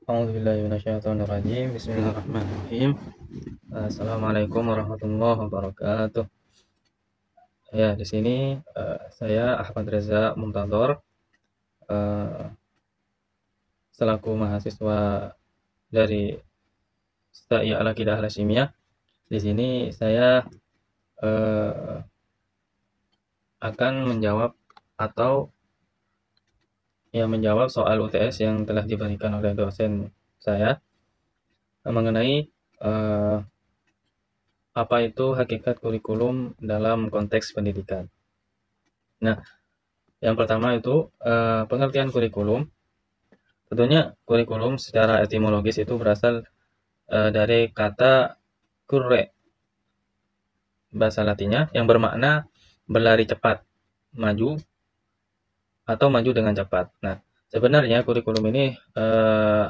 A'udzubillahiminasyaitonirrajim. Bismillahirrahmanirrahim. Assalamualaikum warahmatullahi wabarakatuh. Ya, di sini saya Ahmad Reza Muntador, selaku mahasiswa dari STAI Al-Aqidah Al-Hasyimiyah. Di sini saya akan menjawab soal UTS yang telah diberikan oleh dosen saya mengenai apa itu hakikat kurikulum dalam konteks pendidikan. Nah, yang pertama itu pengertian kurikulum. Tentunya kurikulum secara etimologis itu berasal dari kata curre, bahasa Latinnya, yang bermakna berlari cepat, maju, atau maju dengan cepat. Nah, sebenarnya kurikulum ini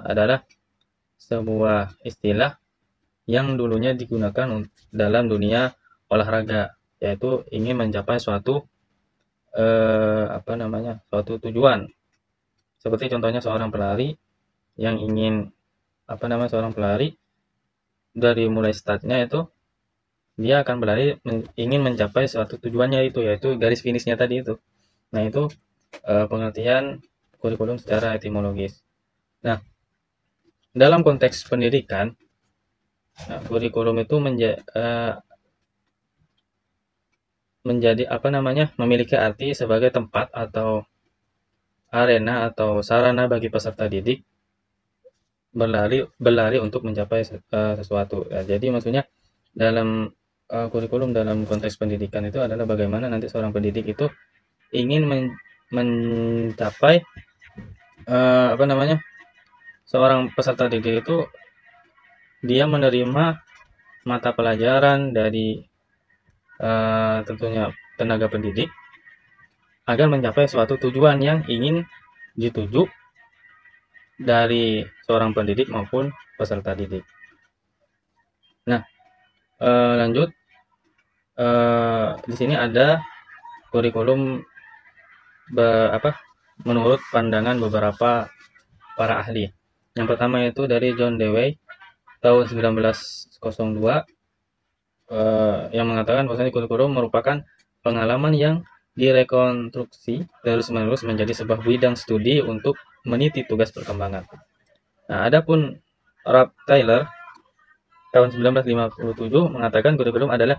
adalah sebuah istilah yang dulunya digunakan dalam dunia olahraga, yaitu ingin mencapai suatu tujuan. Seperti contohnya seorang pelari yang ingin seorang pelari dari mulai startnya itu dia akan berlari ingin mencapai suatu tujuannya itu, yaitu garis finishnya tadi itu. Nah, itu pengertian kurikulum secara etimologis. Nah, dalam konteks pendidikan, kurikulum itu memiliki arti sebagai tempat atau arena atau sarana bagi peserta didik berlari untuk mencapai sesuatu. Jadi maksudnya dalam kurikulum dalam konteks pendidikan itu adalah bagaimana nanti seorang pendidik itu ingin mencapai seorang peserta didik itu dia menerima mata pelajaran dari tentunya tenaga pendidik agar mencapai suatu tujuan yang ingin dituju dari seorang pendidik maupun peserta didik. Nah, lanjut, di sini ada kurikulum menurut pandangan beberapa para ahli. Yang pertama itu dari John Dewey tahun 1902 yang mengatakan bahwasanya kurikulum merupakan pengalaman yang direkonstruksi terus-menerus menjadi sebuah bidang studi untuk meniti tugas perkembangan. Nah, adapun Ralph Taylor tahun 1957 mengatakan kurikulum adalah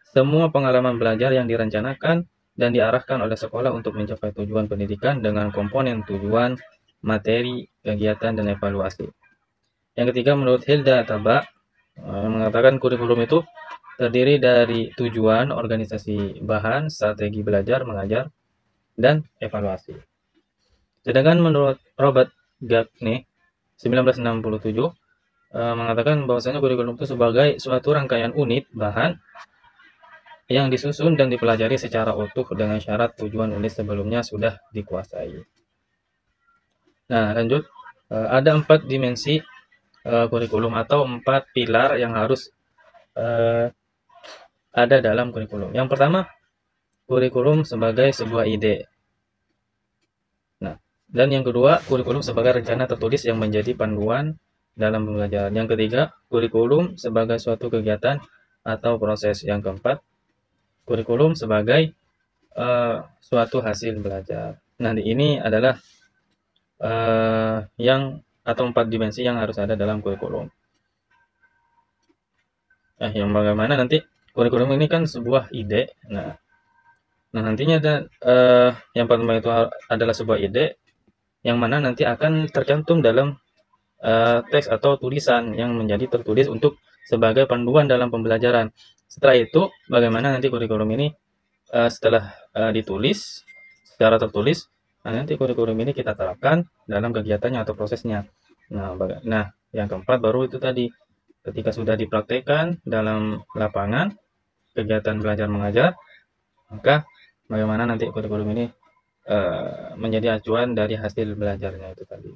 semua pengalaman belajar yang direncanakan dan diarahkan oleh sekolah untuk mencapai tujuan pendidikan dengan komponen tujuan, materi, kegiatan, dan evaluasi. Yang ketiga, menurut Hilda Taba mengatakan kurikulum itu terdiri dari tujuan, organisasi bahan, strategi belajar, mengajar, dan evaluasi. Sedangkan menurut Robert Gagne 1967 mengatakan bahwasanya kurikulum itu sebagai suatu rangkaian unit bahan yang disusun dan dipelajari secara utuh dengan syarat tujuan unit sebelumnya sudah dikuasai. Nah, lanjut, ada 4 dimensi kurikulum atau 4 pilar yang harus ada dalam kurikulum. Yang pertama, kurikulum sebagai sebuah ide. Nah, dan yang kedua, kurikulum sebagai rencana tertulis yang menjadi panduan dalam pembelajaran. Yang ketiga, kurikulum sebagai suatu kegiatan atau proses. Yang keempat, kurikulum sebagai suatu hasil belajar. Nah, ini adalah atau 4 dimensi yang harus ada dalam kurikulum. Nah, yang bagaimana nanti kurikulum ini kan sebuah ide. Nah nantinya yang pertama itu adalah sebuah ide yang mana nanti akan tercantum dalam teks atau tulisan yang menjadi tertulis untuk sebagai panduan dalam pembelajaran. Setelah itu, bagaimana nanti kurikulum ini setelah ditulis secara tertulis, nanti kurikulum ini kita terapkan dalam kegiatannya atau prosesnya. Nah, yang keempat baru itu tadi, ketika sudah dipraktekkan dalam lapangan kegiatan belajar mengajar, maka bagaimana nanti kurikulum ini menjadi acuan dari hasil belajarnya itu tadi.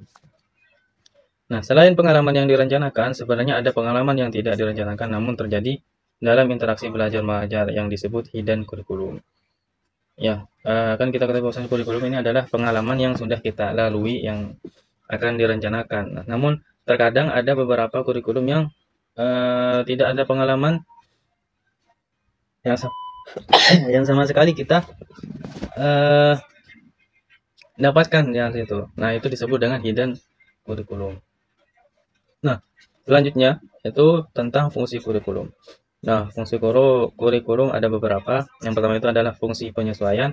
Nah, selain pengalaman yang direncanakan, sebenarnya ada pengalaman yang tidak direncanakan namun terjadi dalam interaksi belajar mengajar yang disebut hidden kurikulum. Ya, kan kita ketahui bahwa kurikulum ini adalah pengalaman yang sudah kita lalui yang akan direncanakan. Nah, namun terkadang ada beberapa kurikulum yang tidak ada pengalaman yang yang sama sekali kita dapatkan yang itu. Nah, itu disebut dengan hidden kurikulum. Nah, selanjutnya itu tentang fungsi kurikulum. Nah, fungsi kurikulum ada beberapa. Yang pertama itu adalah fungsi penyesuaian.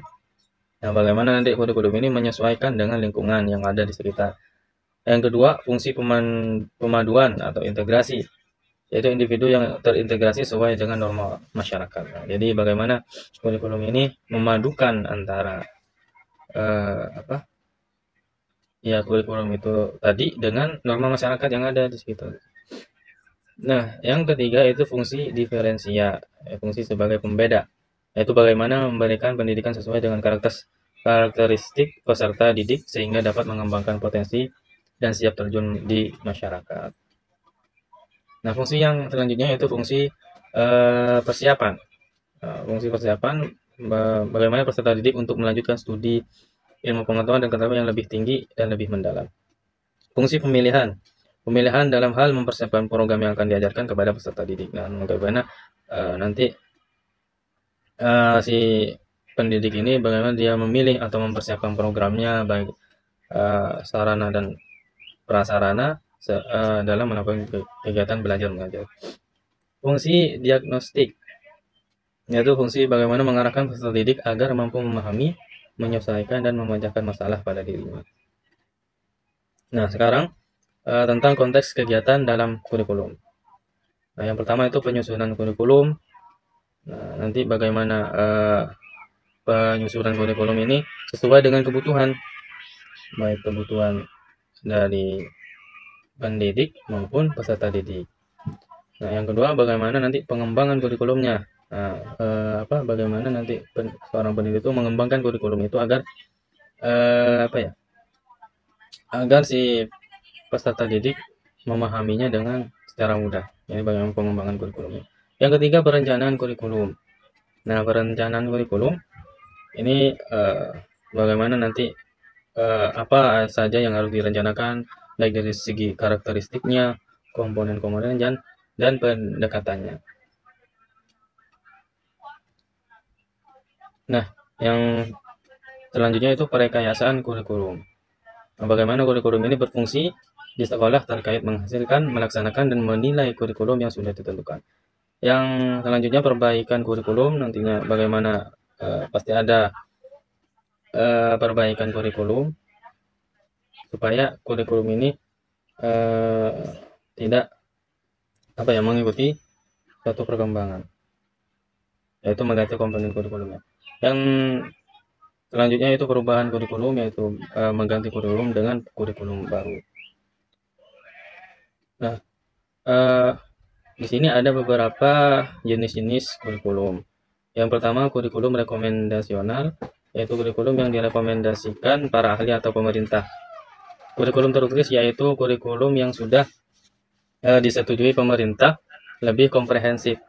Nah, bagaimana nanti kurikulum ini menyesuaikan dengan lingkungan yang ada di sekitar. Yang kedua, fungsi pemaduan atau integrasi, yaitu individu yang terintegrasi sesuai dengan norma masyarakat. Nah, jadi bagaimana kurikulum ini memadukan antara kurikulum itu tadi dengan norma masyarakat yang ada di sekitar. Nah, yang ketiga itu fungsi diferensia, fungsi sebagai pembeda, yaitu bagaimana memberikan pendidikan sesuai dengan karakteristik peserta didik sehingga dapat mengembangkan potensi dan siap terjun di masyarakat. Nah, fungsi yang selanjutnya itu fungsi persiapan. Fungsi persiapan bagaimana peserta didik untuk melanjutkan studi ilmu pengetahuan dan keterampilan yang lebih tinggi dan lebih mendalam. Fungsi pemilihan dalam hal mempersiapkan program yang akan diajarkan kepada peserta didik. Nah, bagaimana nanti si pendidik ini bagaimana dia memilih atau mempersiapkan programnya, baik sarana dan prasarana dalam melakukan kegiatan belajar mengajar. Fungsi diagnostik, yaitu fungsi bagaimana mengarahkan peserta didik agar mampu memahami, menyelesaikan dan memecahkan masalah pada dirinya. Nah, sekarang tentang konteks kegiatan dalam kurikulum. Nah, yang pertama itu penyusunan kurikulum. Nah, nanti bagaimana penyusunan kurikulum ini sesuai dengan kebutuhan, baik kebutuhan dari pendidik maupun peserta didik. Nah, yang kedua bagaimana nanti pengembangan kurikulumnya. Nah, bagaimana nanti seorang pendidik itu mengembangkan kurikulum itu agar agar si peserta didik memahaminya dengan secara mudah. Ini bagaimana pengembangan kurikulumnya. Yang ketiga, perencanaan kurikulum. Nah, perencanaan kurikulum ini bagaimana nanti apa saja yang harus direncanakan, baik dari segi karakteristiknya, komponen-komponen dan pendekatannya. Nah, yang selanjutnya itu perekayasaan kurikulum. Nah, bagaimana kurikulum ini berfungsi di sekolah terkait menghasilkan, melaksanakan, dan menilai kurikulum yang sudah ditentukan. Yang selanjutnya perbaikan kurikulum, nantinya bagaimana pasti ada perbaikan kurikulum supaya kurikulum ini tidak mengikuti suatu perkembangan, yaitu mengganti komponen kurikulumnya. Yang selanjutnya itu perubahan kurikulum, yaitu mengganti kurikulum dengan kurikulum baru. Nah, di sini ada beberapa jenis-jenis kurikulum. Yang pertama, kurikulum rekomendasional, yaitu kurikulum yang direkomendasikan para ahli atau pemerintah. Kurikulum tertulis yaitu kurikulum yang sudah disetujui pemerintah, lebih komprehensif.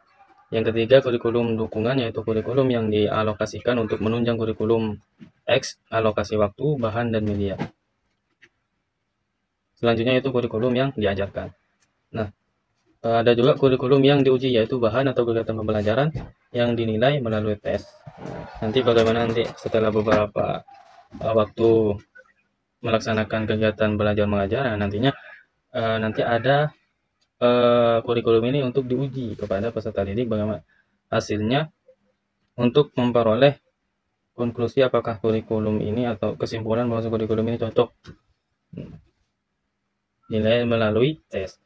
Yang ketiga, kurikulum dukungan, yaitu kurikulum yang dialokasikan untuk menunjang kurikulum X, alokasi waktu, bahan, dan media. Selanjutnya itu kurikulum yang diajarkan. Nah, ada juga kurikulum yang diuji, yaitu bahan atau kegiatan pembelajaran yang dinilai melalui tes. Nanti bagaimana nanti setelah beberapa waktu melaksanakan kegiatan belajar mengajar, nantinya nanti ada kurikulum ini untuk diuji kepada peserta didik bagaimana hasilnya untuk memperoleh konklusi apakah kurikulum ini atau kesimpulan bahwa kurikulum ini cocok nilai melalui tes.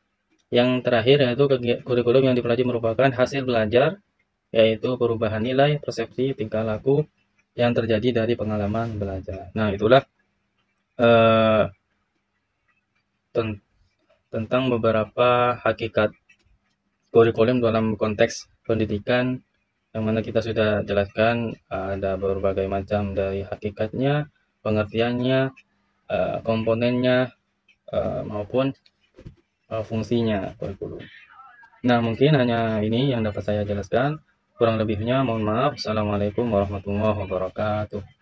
Yang terakhir yaitu kurikulum yang dipelajari merupakan hasil belajar, yaitu perubahan nilai, persepsi, tingkah laku yang terjadi dari pengalaman belajar. Nah, itulah tentang beberapa hakikat kurikulum dalam konteks pendidikan yang mana kita sudah jelaskan. Ada berbagai macam dari hakikatnya, pengertiannya, komponennya, maupun fungsinya kurikulum. Nah, mungkin hanya ini yang dapat saya jelaskan. Kurang lebihnya mohon maaf. Assalamualaikum warahmatullahi wabarakatuh.